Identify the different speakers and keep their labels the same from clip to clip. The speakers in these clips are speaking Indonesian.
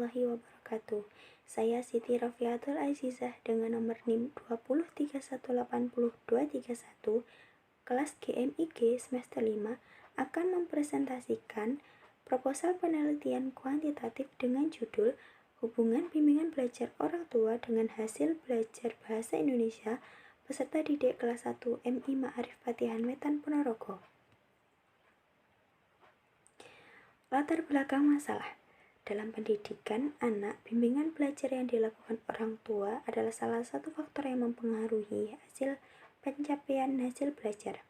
Speaker 1: warahmatullahi wabarakatuh. Saya Siti Rofiatul Azizah dengan nomor NIM 203180231 kelas GMIG semester 5 akan mempresentasikan proposal penelitian kuantitatif dengan judul Hubungan Bimbingan Belajar Orang Tua dengan Hasil Belajar Bahasa Indonesia peserta didik kelas 1 MI Ma'arif Patihan Wetan Ponorogo. Latar belakang masalah. Dalam pendidikan anak, bimbingan belajar yang dilakukan orang tua adalah salah satu faktor yang mempengaruhi hasil pencapaian hasil belajar.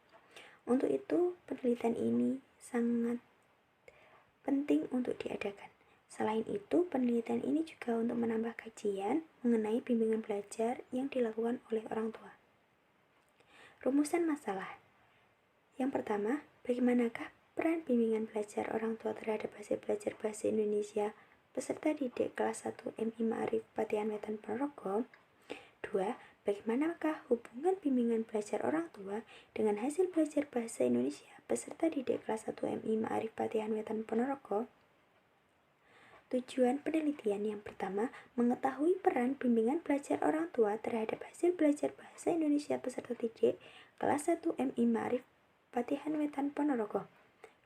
Speaker 1: Untuk itu, penelitian ini sangat penting untuk diadakan. Selain itu, penelitian ini juga untuk menambah kajian mengenai bimbingan belajar yang dilakukan oleh orang tua. Rumusan masalah. Yang pertama, bagaimanakah peran bimbingan belajar orang tua terhadap hasil belajar bahasa Indonesia peserta didik kelas 1 MI Ma'arif Patihan Wetan Ponorogo? 2. Bagaimanakah hubungan bimbingan belajar orang tua dengan hasil belajar bahasa Indonesia peserta didik kelas 1 MI Ma'arif Patihan Wetan Ponorogo? Tujuan penelitian yang pertama, mengetahui peran bimbingan belajar orang tua terhadap hasil belajar bahasa Indonesia peserta didik kelas 1 MI Ma'arif Patihan Wetan Ponorogo.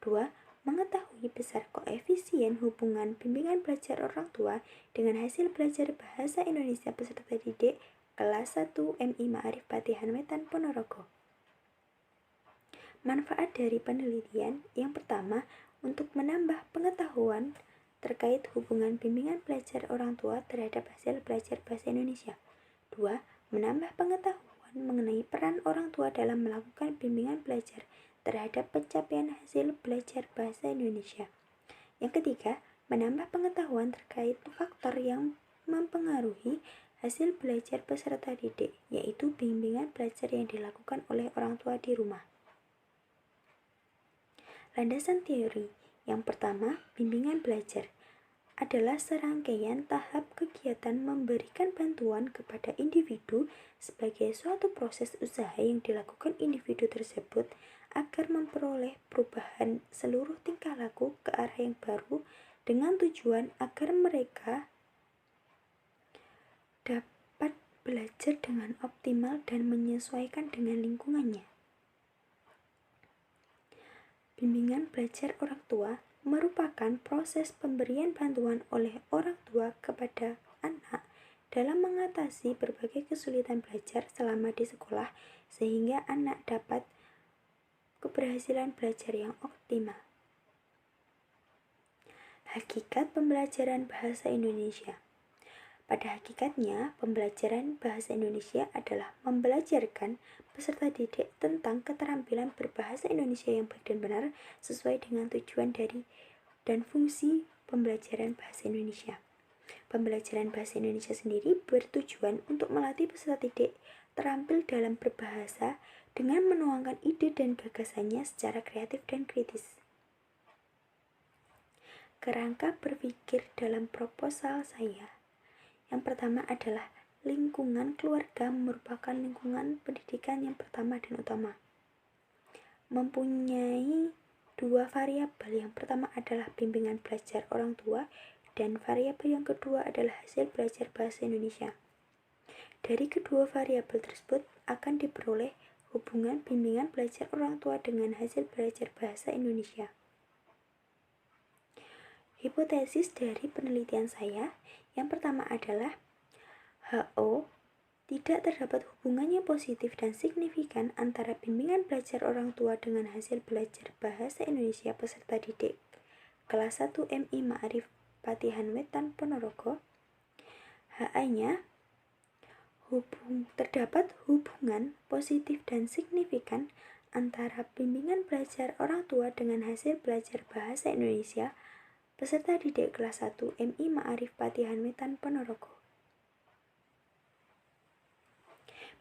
Speaker 1: 2. Mengetahui besar koefisien hubungan bimbingan belajar orang tua dengan hasil belajar bahasa Indonesia peserta didik kelas 1 MI Ma'arif Patihan Wetan Ponorogo. Manfaat dari penelitian yang pertama, untuk menambah pengetahuan terkait hubungan bimbingan belajar orang tua terhadap hasil belajar bahasa Indonesia. 2. Menambah pengetahuan mengenai peran orang tua dalam melakukan bimbingan belajar terhadap pencapaian hasil belajar bahasa Indonesia. Yang ketiga, menambah pengetahuan terkait faktor yang mempengaruhi hasil belajar peserta didik, yaitu bimbingan belajar yang dilakukan oleh orang tua di rumah. Landasan teori. Yang pertama, bimbingan belajar adalah serangkaian tahap kegiatan memberikan bantuan kepada individu sebagai suatu proses usaha yang dilakukan individu tersebut agar memperoleh perubahan seluruh tingkah laku ke arah yang baru dengan tujuan agar mereka dapat belajar dengan optimal dan menyesuaikan dengan lingkungannya. Bimbingan belajar orang tua merupakan proses pemberian bantuan oleh orang tua kepada anak dalam mengatasi berbagai kesulitan belajar selama di sekolah sehingga anak dapat keberhasilan belajar yang optimal. Hakikat pembelajaran bahasa Indonesia. Pada hakikatnya, pembelajaran bahasa Indonesia adalah membelajarkan peserta didik tentang keterampilan berbahasa Indonesia yang baik dan benar sesuai dengan tujuan dari dan fungsi pembelajaran bahasa Indonesia. Pembelajaran bahasa Indonesia sendiri bertujuan untuk melatih peserta didik terampil dalam berbahasa dengan menuangkan ide dan gagasannya secara kreatif dan kritis. Kerangka berpikir dalam proposal saya. Yang pertama adalah lingkungan keluarga merupakan lingkungan pendidikan yang pertama dan utama. Mempunyai dua variabel, yang pertama adalah bimbingan belajar orang tua dan variabel yang kedua adalah hasil belajar bahasa Indonesia. Dari kedua variabel tersebut akan diperoleh hubungan bimbingan belajar orang tua dengan hasil belajar bahasa Indonesia. Hipotesis dari penelitian saya yang pertama adalah HO tidak terdapat hubungan yang positif dan signifikan antara bimbingan belajar orang tua dengan hasil belajar bahasa Indonesia peserta didik kelas 1 MI Ma'arif Patihan Wetan Ponorogo. HA-nya terdapat hubungan positif dan signifikan antara bimbingan belajar orang tua dengan hasil belajar bahasa Indonesia peserta didik kelas 1 MI Ma'arif Patihan Wetan Ponorogo.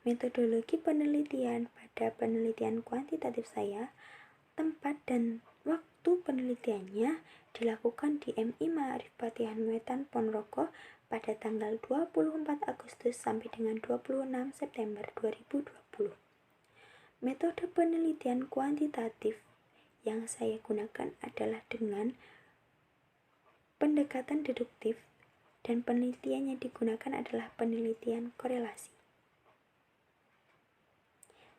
Speaker 1: Metodologi penelitian. Pada penelitian kuantitatif saya, tempat dan waktu penelitiannya dilakukan di MI Ma'arif Patihan Wetan Ponorogo pada tanggal 24 Agustus sampai dengan 26 September 2020. Metode penelitian kuantitatif yang saya gunakan adalah dengan pendekatan deduktif dan penelitian yang digunakan adalah penelitian korelasi.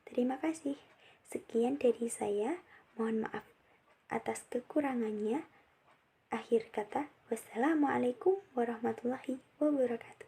Speaker 1: Terima kasih. Sekian dari saya. Mohon maaf atas kekurangannya. Akhir kata, wassalamualaikum warahmatullahi wabarakatuh.